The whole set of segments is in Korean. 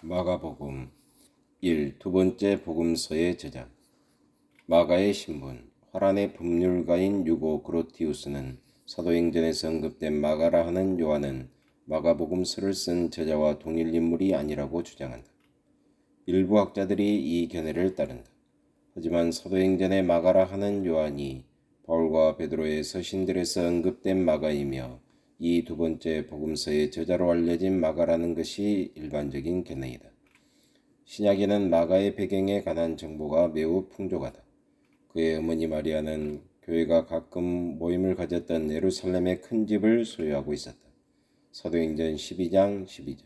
마가복음 1. 두 번째 복음서의 저자. 마가의 신분. 화란의 법률가인 유고 그로티우스는 사도행전에서 언급된 마가라 하는 요한은 마가복음서를 쓴 저자와 동일 인물이 아니라고 주장한다. 일부 학자들이 이 견해를 따른다. 하지만 사도행전의 마가라 하는 요한이 바울과 베드로의 서신들에서 언급된 마가이며 이 두 번째 복음서의 저자로 알려진 마가라는 것이 일반적인 견해이다. 신약에는 마가의 배경에 관한 정보가 매우 풍족하다. 그의 어머니 마리아는 교회가 가끔 모임을 가졌던 예루살렘의 큰 집을 소유하고 있었다. 사도행전 12장 12절.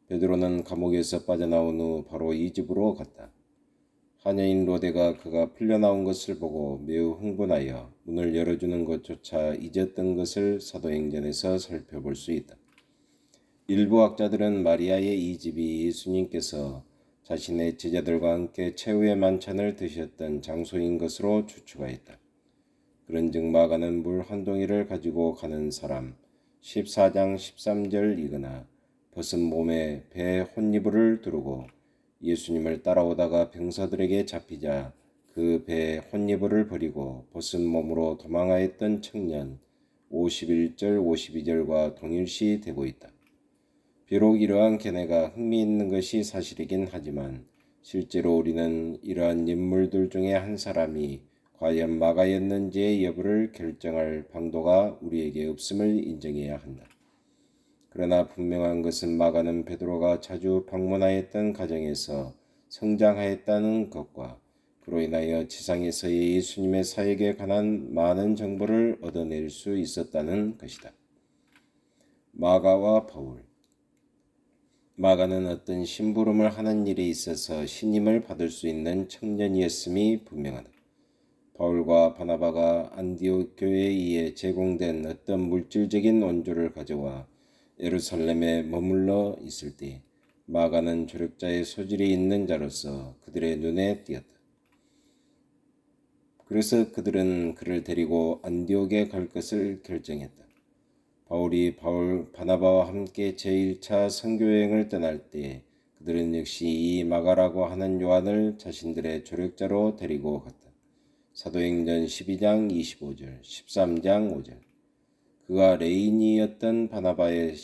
베드로는 감옥에서 빠져나온 후 바로 이 집으로 갔다. 하녀인 로데가 그가 풀려나온 것을 보고 매우 흥분하여 문을 열어주는 것조차 잊었던 것을 사도행전에서 살펴볼 수 있다. 일부 학자들은 마리아의 이 집이 예수님께서 자신의 제자들과 함께 최후의 만찬을 드셨던 장소인 것으로 추측하였다. 그런즉 마가는 물 한 동이를 가지고 가는 사람 14장 13절이거나 벗은 몸에 배 혼이불을 두르고 예수님을 따라오다가 병사들에게 잡히자 그 배에 혼이불을 버리고 벗은 몸으로 도망하였던 청년 51절 52절과 동일시 되고 있다. 비록 이러한 견해가 흥미있는 것이 사실이긴 하지만 실제로 우리는 이러한 인물들 중에 한 사람이 과연 마가였는지의 여부를 결정할 방도가 우리에게 없음을 인정해야 한다. 그러나 분명한 것은 마가는 베드로가 자주 방문하였던 가정에서 성장하였다는 것과 그로 인하여 지상에서의 예수님의 사역에 관한 많은 정보를 얻어낼 수 있었다는 것이다. 마가와 바울. 마가는 어떤 심부름을 하는 일에 있어서 신임을 받을 수 있는 청년이었음이 분명하다. 바울과 바나바가 안디옥 교회에 의해 제공된 어떤 물질적인 원조를 가져와 예루살렘에 머물러 있을 때 마가는 조력자의 소질이 있는 자로서 그들의 눈에 띄었다. 그래서 그들은 그를 데리고 안디옥에 갈 것을 결정했다. 바울이 바나바와 함께 제1차 선교여행을 떠날 때 그들은 역시 이 마가라고 하는 요한을 자신들의 조력자로 데리고 갔다. 사도행전 12장 25절, 13장 5절. 그가 레인이었던 바나바의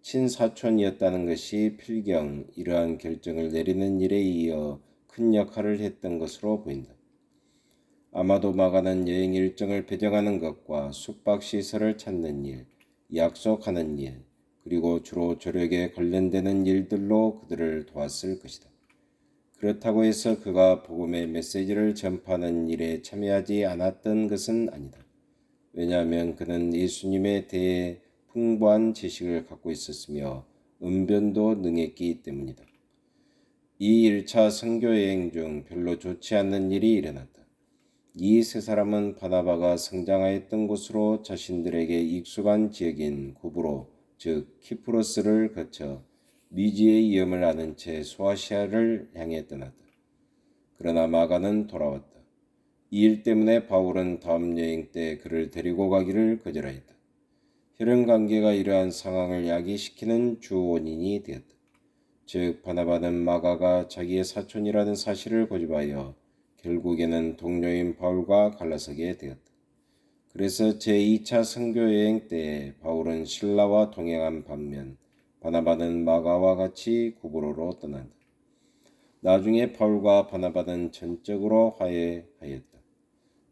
친사촌이었다는 것이 필경 이러한 결정을 내리는 일에 이어 큰 역할을 했던 것으로 보인다. 아마도 마가는 여행 일정을 배정하는 것과 숙박시설을 찾는 일, 약속하는 일, 그리고 주로 조력에 관련되는 일들로 그들을 도왔을 것이다. 그렇다고 해서 그가 복음의 메시지를 전파하는 일에 참여하지 않았던 것은 아니다. 왜냐하면 그는 예수님에 대해 풍부한 지식을 갖고 있었으며 은변도 능했기 때문이다. 이 1차 선교여행 중 별로 좋지 않는 일이 일어났다. 이 세 사람은 바나바가 성장하였던 곳으로 자신들에게 익숙한 지역인 구브로, 즉 키프로스를 거쳐 미지의 위험을 아는 채 소아시아를 향해 떠났다. 그러나 마가는 돌아왔다. 이 일 때문에 바울은 다음 여행 때 그를 데리고 가기를 거절하였다. 혈연관계가 이러한 상황을 야기시키는 주 원인이 되었다. 즉 바나바는 마가가 자기의 사촌이라는 사실을 고집하여 결국에는 동료인 바울과 갈라서게 되었다. 그래서 제2차 선교여행 때 바울은 실라와 동행한 반면 바나바는 마가와 같이 구브로로 떠난다. 나중에 바울과 바나바는 전적으로 화해하였다.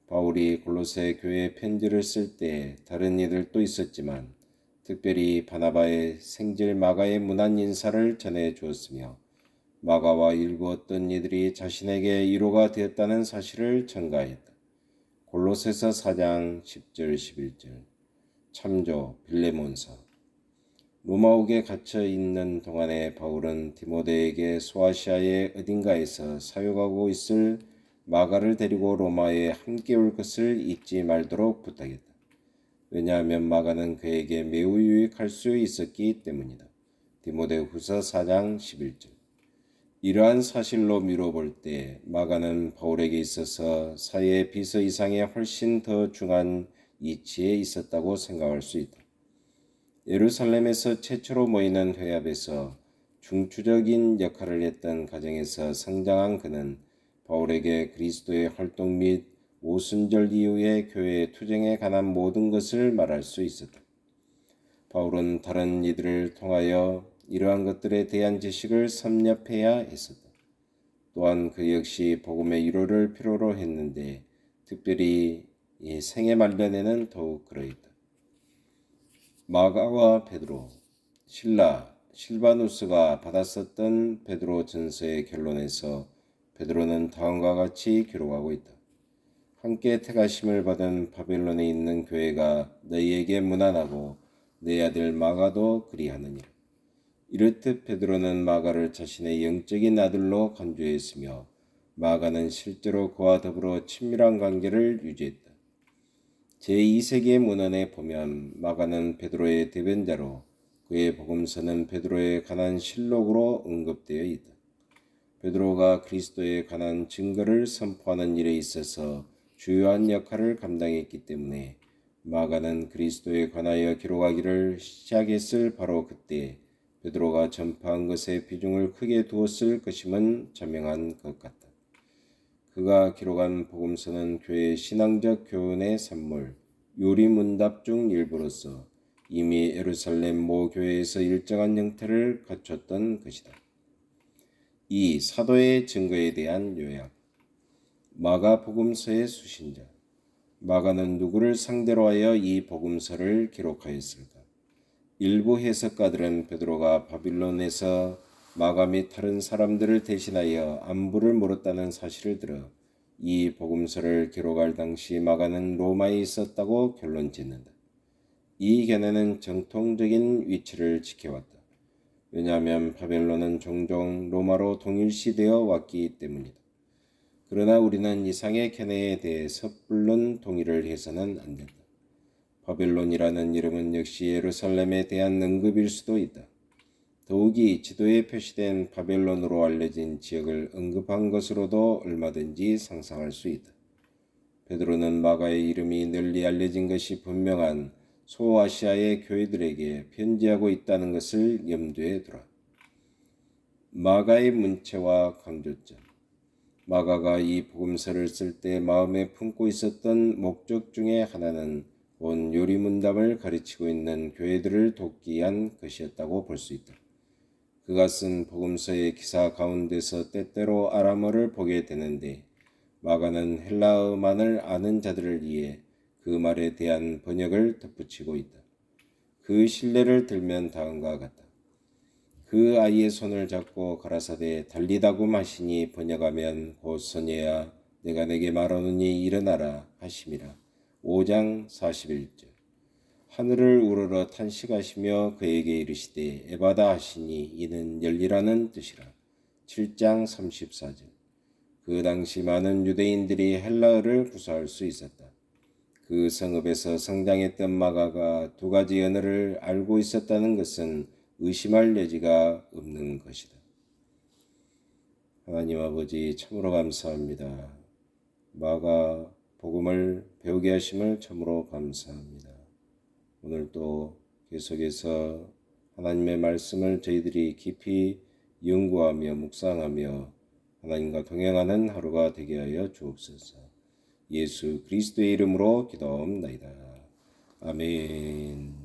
바울이 골로새 교회에 편지를 쓸 때 다른 이들도 있었지만 특별히 바나바의 생질 마가의 문안 인사를 전해 주었으며 마가와 일부 어떤 이들이 자신에게 위로가 되었다는 사실을 전가했다. 골로새서 4장 10절 11절. 참조 빌레몬서. 로마옥에 갇혀 있는 동안에 바울은 디모데에게 소아시아의 어딘가에서 사역하고 있을 마가를 데리고 로마에 함께 올 것을 잊지 말도록 부탁했다. 왜냐하면 마가는 그에게 매우 유익할 수 있었기 때문이다. 디모데후서 4장 11절. 이러한 사실로 미뤄볼 때 마가는 바울에게 있어서 사회의 비서 이상의 훨씬 더 중요한 위치에 있었다고 생각할 수 있다. 예루살렘에서 최초로 모이는 회합에서 중추적인 역할을 했던 가정에서 성장한 그는 바울에게 그리스도의 활동 및 오순절 이후의 교회의 투쟁에 관한 모든 것을 말할 수 있었다. 바울은 다른 이들을 통하여 이러한 것들에 대한 지식을 섭렵해야 했었다. 또한 그 역시 복음의 위로를 필요로 했는데 특별히 이 생애 말년에는 더욱 그러했다. 마가와 베드로, 신라, 실바누스가 받았었던 베드로 전서의 결론에서 베드로는 다음과 같이 기록하고 있다. 함께 택하심을 받은 바벨론에 있는 교회가 너희에게 문안하고 내 아들 마가도 그리하느니라. 이렇듯 베드로는 마가를 자신의 영적인 아들로 간주했으며 마가는 실제로 그와 더불어 친밀한 관계를 유지했다. 제2세기의 문헌에 보면 마가는 베드로의 대변자로 그의 복음서는 베드로에 관한 실록으로 언급되어 있다. 베드로가 그리스도에 관한 증거를 선포하는 일에 있어서 주요한 역할을 감당했기 때문에 마가는 그리스도에 관하여 기록하기를 시작했을 바로 그때 베드로가 전파한 것에 비중을 크게 두었을 것임은 자명한 것 같다. 그가 기록한 복음서는 교회의 신앙적 교훈의 산물, 요리문답 중 일부로서 이미 예루살렘 모 교회에서 일정한 형태를 갖췄던 것이다. 이 사도의 증거에 대한 요약. 마가 복음서의 수신자. 마가는 누구를 상대로 하여 이 복음서를 기록하였을까? 일부 해석가들은 베드로가 바빌론에서 마가 및 다른 사람들을 대신하여 안부를 물었다는 사실을 들어 이 복음서를 기록할 당시 마가는 로마에 있었다고 결론 짓는다. 이 견해는 정통적인 위치를 지켜왔다. 왜냐하면 바벨론은 종종 로마로 동일시되어 왔기 때문이다. 그러나 우리는 이상의 견해에 대해 섣불른 동의를 해서는 안 된다. 바벨론이라는 이름은 역시 예루살렘에 대한 언급일 수도 있다. 더욱이 지도에 표시된 바벨론으로 알려진 지역을 언급한 것으로도 얼마든지 상상할 수 있다. 베드로는 마가의 이름이 널리 알려진 것이 분명한 소아시아의 교회들에게 편지하고 있다는 것을 염두에 두라. 마가의 문체와 강조점. 마가가 이 복음서를 쓸 때 마음에 품고 있었던 목적 중에 하나는 본 요리문답을 가르치고 있는 교회들을 돕기 위한 것이었다고 볼 수 있다. 그가 쓴 복음서의 기사 가운데서 때때로 아람어를 보게 되는데 마가는 헬라어만을 아는 자들을 위해 그 말에 대한 번역을 덧붙이고 있다. 그 신뢰를 들면 다음과 같다. 그 아이의 손을 잡고 가라사대 달리다고 하시니 번역하면 곧 소녀야 내가 내게 말하노니 일어나라 하심이라. 5장 41절. 하늘을 우러러 탄식하시며 그에게 이르시되 에바다 하시니 이는 열리라는 뜻이라. 7장 34절. 그 당시 많은 유대인들이 헬라어를 구사할 수 있었다. 그 성읍에서 성장했던 마가가 두 가지 언어를 알고 있었다는 것은 의심할 여지가 없는 것이다. 하나님 아버지 참으로 감사합니다. 마가 복음을 배우게 하심을 참으로 감사합니다. 오늘 또 계속해서 하나님의 말씀을 저희들이 깊이 연구하며 묵상하며 하나님과 동행하는 하루가 되게 하여 주옵소서. 예수 그리스도의 이름으로 기도하옵나이다. 아멘.